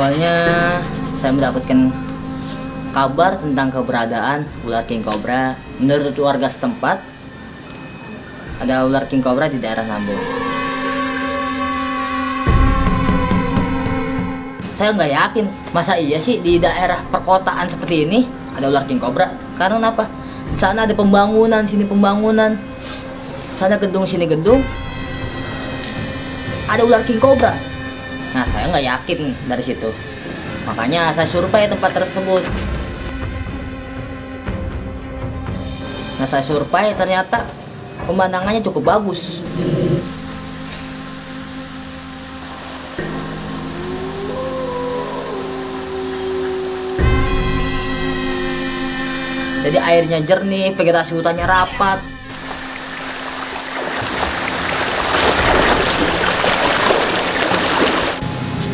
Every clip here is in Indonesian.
Awalnya saya mendapatkan kabar tentang keberadaan ular king cobra. Menurut warga setempat, ada ular king cobra di daerah Nambo. Saya nggak yakin, masa iya sih di daerah perkotaan seperti ini ada ular king cobra? Karena apa? Di sana ada pembangunan, sini pembangunan, sana gedung, sini gedung, ada ular king cobra. Nah, saya nggak yakin dari situ. Makanya saya survei tempat tersebut. Nah, saya survei ternyata pemandangannya cukup bagus. Jadi airnya jernih, vegetasi hutannya rapat.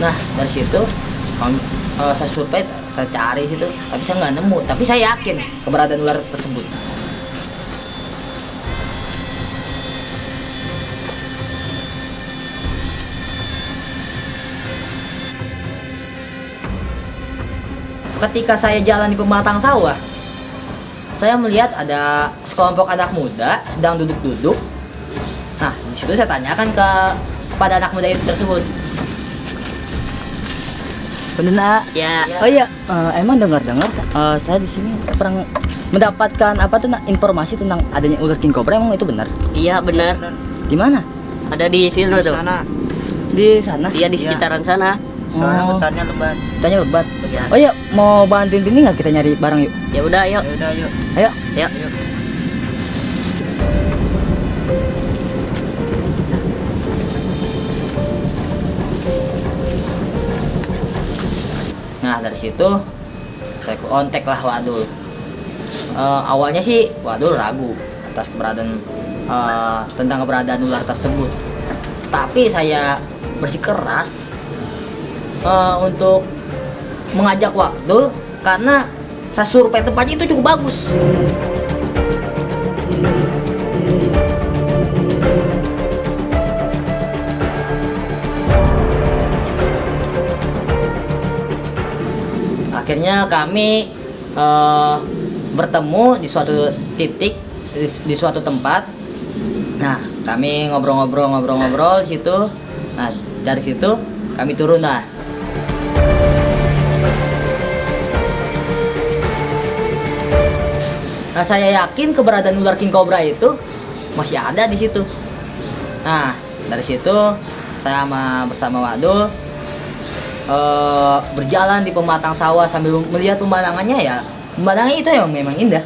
Nah, dari situ saya survei, saya cari situ, tapi saya nggak nemu. Tapi saya yakin keberadaan ular tersebut. Ketika saya jalan di pematang sawah, saya melihat ada sekelompok anak muda sedang duduk-duduk. Nah, di situ saya tanyakan kepada anak muda itu tersebut. Benar, ya. Oh iya, emang dengar-dengar saya di sini pernah mendapatkan apa tuh informasi tentang adanya ular king cobra, emang itu benar? Iya benar. Di mana? Ada di sini tuh. Di sana? Iya di sekitaran sana. Soalnya hutannya lebat. Hutannya lebat. Ya. Oh iya, mau bantuin ini nggak kita nyari barang yuk? Ya udah, yuk. Ayo. Yuk. Nah, dari situ saya kontak lah Wadul. Awalnya sih Wadul ragu atas keberadaan tentang keberadaan ular tersebut. Tapi saya bersikeras untuk mengajak Wadul karena saya survei tempatnya itu cukup bagus. Akhirnya kami bertemu di suatu titik, di suatu tempat. Nah, kami ngobrol di situ. Nah, dari situ kami turun lah. Nah, saya yakin keberadaan ular king cobra itu masih ada di situ. Nah, dari situ saya bersama Wadul berjalan di pematang sawah sambil melihat pemandangannya, ya pemandangannya itu yang memang indah.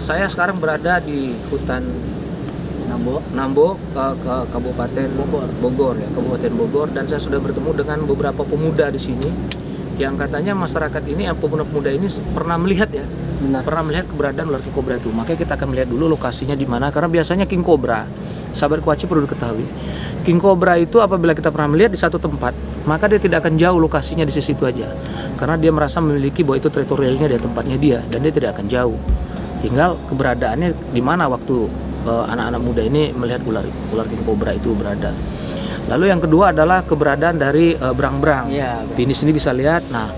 Saya sekarang berada di hutan Nambo ke Kabupaten Bogor ya, Kabupaten Bogor, dan saya sudah bertemu dengan beberapa pemuda di sini yang katanya masyarakat ini, pemuda-pemuda ini pernah melihat ya. Benar. Pernah melihat keberadaan ular king cobra itu. Makanya kita akan melihat dulu lokasinya di mana, karena biasanya king cobra, sahabat Kuaci perlu diketahui, king cobra itu apabila kita pernah melihat di satu tempat, maka dia tidak akan jauh lokasinya di situ aja, karena dia merasa memiliki bahwa itu teritorialnya, dia tempatnya dia, dan dia tidak akan jauh. Tinggal keberadaannya di mana waktu anak-anak muda ini melihat ular king cobra itu berada. Lalu yang kedua adalah keberadaan dari berang-berang. Ya, Pindi sini bisa lihat. Nah,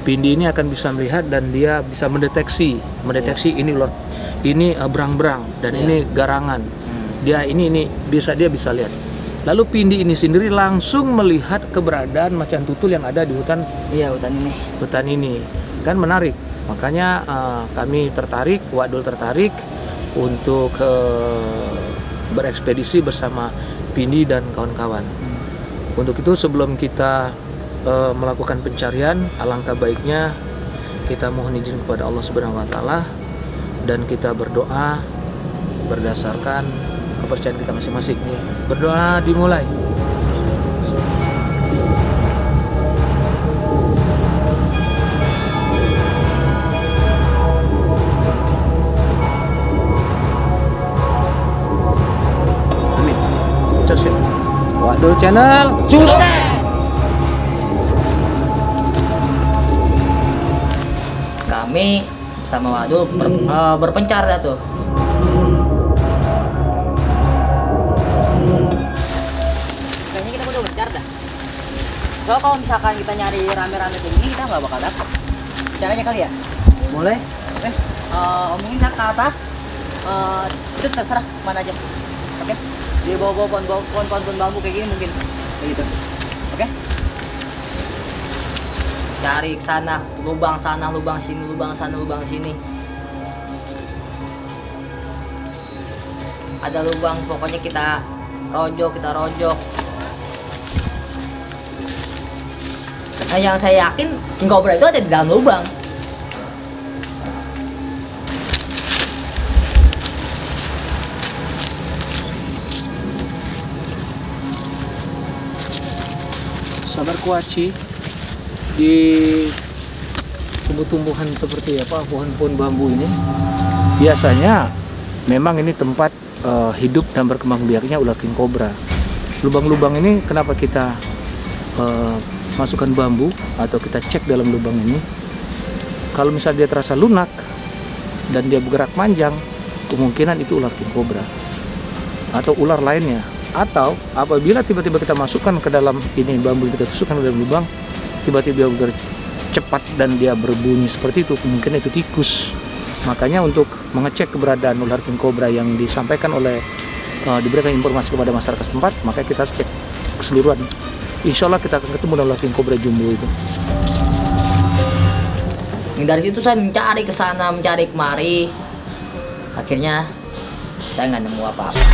Pindi ini akan bisa melihat dan dia bisa mendeteksi ini ular, ini berang-berang, dan ini garangan. Dia bisa lihat. Lalu Pindi ini sendiri langsung melihat keberadaan macan tutul yang ada di hutan. Iya, hutan ini. Hutan ini kan menarik. Makanya kami tertarik, Wadul tertarik untuk berekspedisi bersama Pindi dan kawan-kawan. Untuk itu sebelum kita melakukan pencarian, alangkah baiknya kita mohon izin kepada Allah Subhanahu wa taala dan kita berdoa berdasarkan kepercayaan kita masing-masing. Berdoa dimulai. Wadul Channel sukses. Kami bersama Wadul berpencar dah tuh. Kayaknya kita udah berpencar dah. So kalau misalkan kita nyari rame-rame begini kita nggak bakal dapet. Caranya kali ya? Boleh? Oke. Omongin ke atas. Itu terserah mana aja. Oke. Di bawah pohon bambu kayak gini mungkin. Kayak gitu. Oke. Cari ke sana, lubang sini, lubang sana, lubang sini. Ada lubang, pokoknya kita rojok. Nah, yang saya yakin king cobra itu ada di dalam lubang. Sabar kuaci di tumbuh-tumbuhan seperti apa pohon-pohon bambu ini biasanya memang ini tempat hidup dan berkembang biaknya ular king cobra. Lubang-lubang ini kenapa kita masukkan bambu atau kita cek dalam lubang ini? Kalau misalnya dia terasa lunak dan dia bergerak panjang, kemungkinan itu ular king cobra atau ular lainnya. Atau apabila tiba-tiba kita masukkan ke dalam ini bambu yang kita tusukkan ke dalam lubang, tiba-tiba cepat dan dia berbunyi seperti itu, kemungkinan itu tikus. Makanya untuk mengecek keberadaan ular king cobra yang disampaikan oleh diberikan informasi kepada masyarakat setempat, maka kita harus cek keseluruhan. Insya Allah kita akan ketemu dengan ular king cobra jumbo itu. Dari situ saya mencari ke sana, mencari kemari. Akhirnya saya nggak nemu apa-apa.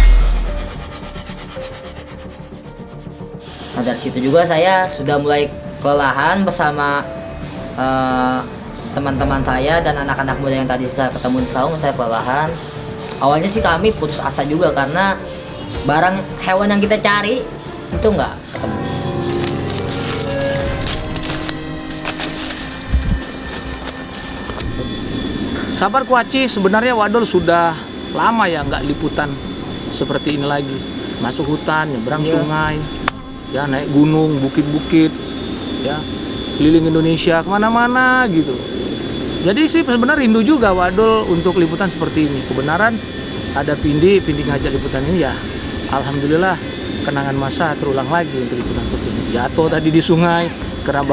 Nah, dari situ juga saya sudah mulai kelelahan bersama teman-teman saya dan anak-anak muda yang tadi saya ketemu di saung. Saya kelelahan. Awalnya sih kami putus asa juga karena barang hewan yang kita cari itu nggak ketemu. Sabar kuaci, sebenarnya Wadul sudah lama ya nggak liputan seperti ini lagi. Masuk hutan, nyebrang sungai, ya naik gunung, bukit-bukit, ya keliling Indonesia kemana-mana gitu. Jadi sih sebenarnya rindu juga Wadul untuk liputan seperti ini. Kebenaran ada Pindi ngajak liputan ini ya. Alhamdulillah kenangan masa terulang lagi untuk liputan seperti ini. Jatuh tadi di sungai karena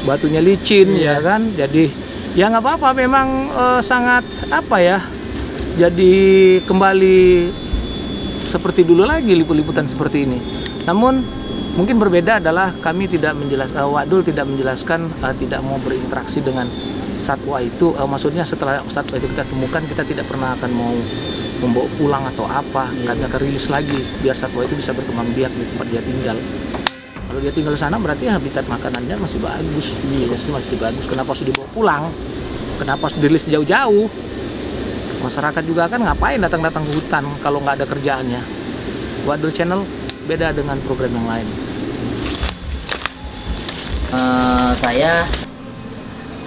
batunya licin ya kan. Jadi ya nggak apa-apa, memang sangat apa ya. Jadi kembali seperti dulu lagi liputan seperti ini. Namun mungkin berbeda adalah kami tidak menjelaskan, Wadul tidak menjelaskan, tidak mau berinteraksi dengan satwa itu. Maksudnya setelah satwa itu kita temukan, kita tidak pernah akan mau membawa pulang atau apa. Kami akan rilis lagi biar satwa itu bisa berkembang biak di tempat dia tinggal. Kalau dia tinggal di sana berarti habitat makanannya masih bagus. Masih bagus. Kenapa harus dibawa pulang? Kenapa harus dirilis jauh-jauh? Masyarakat juga kan ngapain datang-datang ke hutan kalau nggak ada kerjaannya. Wadul Channel beda dengan program yang lain. Saya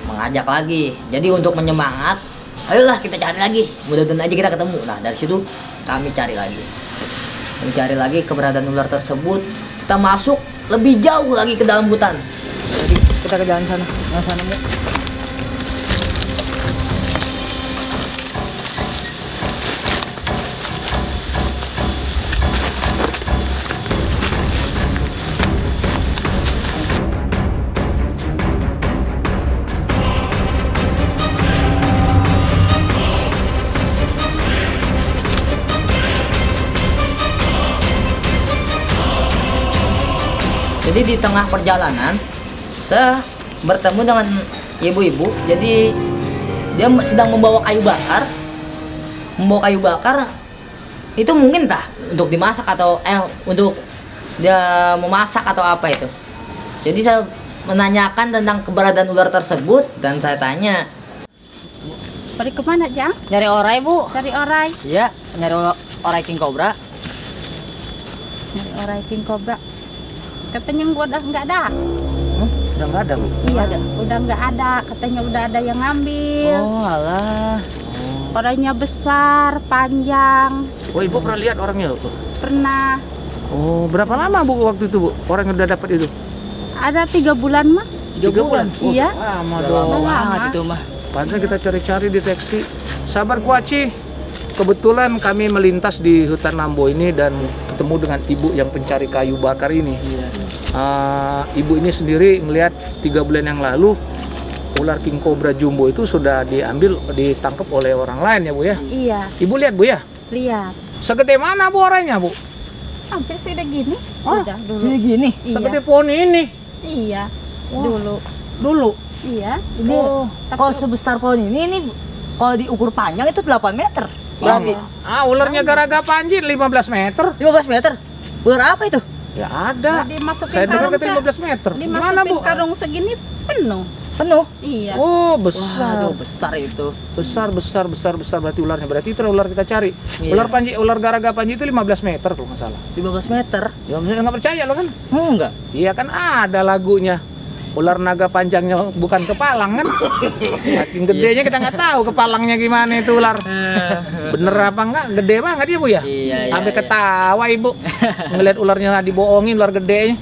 mengajak lagi. Jadi untuk menyemangat, ayolah kita cari lagi. Mudah-mudahan aja kita ketemu. Nah dari situ kami cari lagi. Mencari lagi keberadaan ular tersebut. Kita masuk lebih jauh lagi ke dalam hutan. Jadi kita ke jalan sana. Nah, sana Bu. Jadi di tengah perjalanan saya bertemu dengan ibu-ibu. Jadi dia sedang membawa kayu bakar. Membawa kayu bakar itu mungkin tah untuk dimasak atau untuk dia memasak atau apa itu. Jadi saya menanyakan tentang keberadaan ular tersebut dan saya tanya, Pergi kemana, Jang? nyari orai Bu? Cari orai. Iya, nyari orai king cobra. Nyari orai king cobra. Katanya gua udah nggak ada. Udah nggak ada Bu? Iya, udah nggak ada. Katanya udah ada yang ngambil. Oh alah. Orangnya besar, panjang. Oh Ibu pernah lihat orangnya tuh? Pernah. Oh berapa lama Bu waktu itu Bu? Orang yang udah dapat itu? Ada 3 bulan mah. 3 bulan. Oh, Iya. lama Udah dong. lama Lama. banget itu mah. Pantas kita cari-cari deteksi. Sabar kuaci. Kebetulan kami melintas di hutan Nambo ini dan ketemu dengan ibu yang pencari kayu bakar ini. Iya. Ibu ini sendiri ngelihat 3 bulan yang lalu ular king cobra jumbo itu sudah ditangkap oleh orang lain ya Bu ya. Iya, Ibu lihat Bu ya, lihat. segede mana Bu orangnya Bu? Hampir sudah gini. Hah? Udah dulu. Ini gini. Iya. Segede pohon ini Iya. Wah. Dulu. dulu. Iya. Ini Tapi- kalau sebesar pohon ini kalau diukur panjang itu 8 meter. Berarti Ularnya garaga Panji 15 meter. 15 meter. Ular apa itu? Ya ada. Nah, dimasukin Saya dengar karung, kata Kak. 15 meter. Gimana Dimasukin Bu? karung segini penuh. Penuh. Iya. Oh Waduh, besar. besar itu. Besar berarti ularnya. Berarti itu ular kita cari. Iya. Ular garaga Panji itu 15 meter kalau nggak salah. 15 meter. Ya nggak percaya lo kan? Enggak. Iya kan ada lagunya. Ular naga panjangnya bukan kepalang kan? Saking gedenya kita nggak tahu kepalangnya gimana itu ular. Bener apa enggak? Gede banget ya Bu ya? Iya, iya, Sampai iya. ketawa Ibu ngeliat ularnya dibohongin, ular gedenya.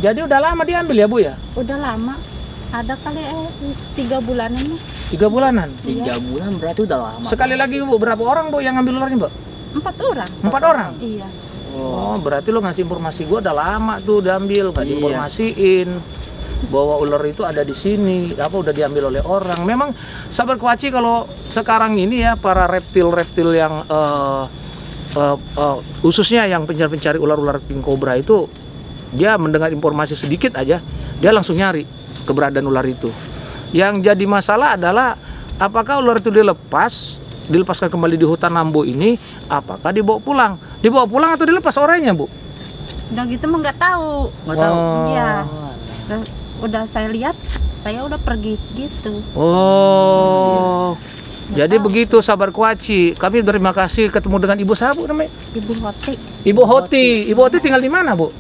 Jadi udah lama diambil ya Bu ya? Udah lama. Ada kali 3 bulanan. 3 bulanan. 3 bulan berarti udah lama. Sekali lagi Bu, berapa orang Bu yang ngambil ularnya Bu? 4 orang. 4 orang? Iya. Oh, berarti lo ngasih informasi gua udah lama tuh diambil, nggak Iya. diinformasiin bahwa ular itu ada di sini, apa udah diambil oleh orang. Memang sahabat Kuaci kalau sekarang ini ya para reptil-reptil yang khususnya yang pencari ular-ular king cobra itu, dia mendengar informasi sedikit aja, dia langsung nyari keberadaan ular itu. Yang jadi masalah adalah apakah ular itu dilepaskan kembali di hutan Nambo ini, apakah dibawa pulang? Dibawa pulang atau dilepas orangnya, Bu? Udah gitu mah nggak tahu. Nggak tahu. Iya. Udah saya lihat, saya udah pergi gitu. Oh. Nggak Jadi tahu. begitu sahabat Kuaci. Kami terima kasih ketemu dengan Ibu siapa Bu namanya? Ibu Hoti Ibu Hoti. Ibu Hoti tinggal di mana, Bu?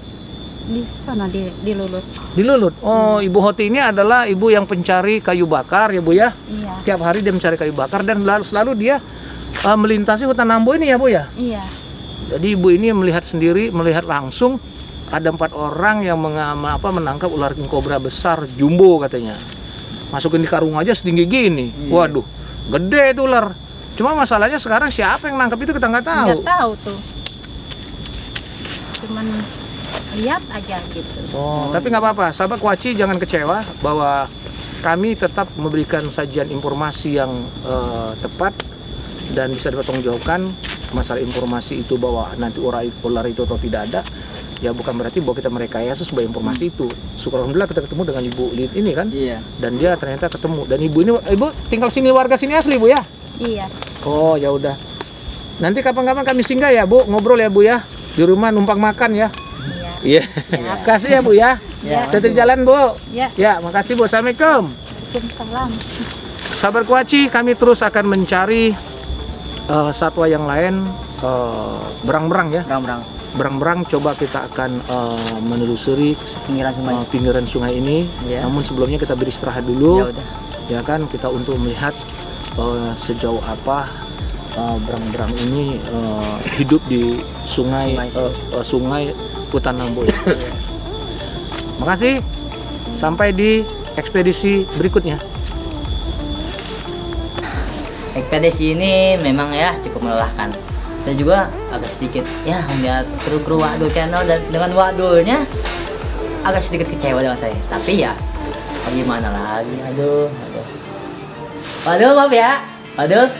di sana di Lulut. Di Lulut. Oh, Ibu Hoti ini adalah ibu yang pencari kayu bakar ya, Bu ya. Iya. Tiap hari dia mencari kayu bakar dan selalu dia melintasi hutan Nambo ini ya, Bu ya. Iya. Jadi ibu ini melihat langsung ada 4 orang yang menangkap ular king cobra besar jumbo katanya. Masukin di karung aja setinggi gini. Iya. Waduh, gede itu ular. Cuma masalahnya sekarang siapa yang nangkap itu kita nggak tahu. Nggak tahu tuh. Cuman lihat aja gitu. Oh, tapi nggak apa-apa. Sahabat Kuaci jangan kecewa bahwa kami tetap memberikan sajian informasi yang tepat dan bisa dipertanggungjawabkan. Masalah informasi itu bahwa nanti ular itu atau tidak ada, ya bukan berarti bahwa kita merekayasa sebuah informasi itu. Syukur alhamdulillah kita ketemu dengan Ibu Lid ini kan, Iya. dan dia ternyata ketemu. Dan ibu tinggal sini, warga sini asli Bu ya? Iya. Oh ya udah. Nanti kapan-kapan kami singgah ya Bu, ngobrol ya Bu ya, di rumah numpang makan ya. Iya. Iya. Makasih ya Bu ya. Ya. Hati-hati jalan Bu. Ya. Ya, makasih Bu. Assalamualaikum. Waalaikumsalam. Sahabat Kuaci, kami terus akan mencari satwa yang lain, berang-berang ya. Berang-berang coba kita akan menelusuri Pinggiran sungai. pinggiran sungai ini. Iya. Namun sebelumnya kita beri istirahat Ya dulu. udah. Ya kan, kita untuk melihat sejauh apa berang-berang ini hidup di sungai hutan Nambo. Makasih. Sampai di ekspedisi berikutnya. Ekspedisi ini memang ya cukup melelahkan. Saya juga agak sedikit ya melihat kru Wadul channel dan dengan Wadulnya agak sedikit kecewa dengan saya. Tapi ya bagaimana lagi, aduh. Wadul maaf ya, Wadul.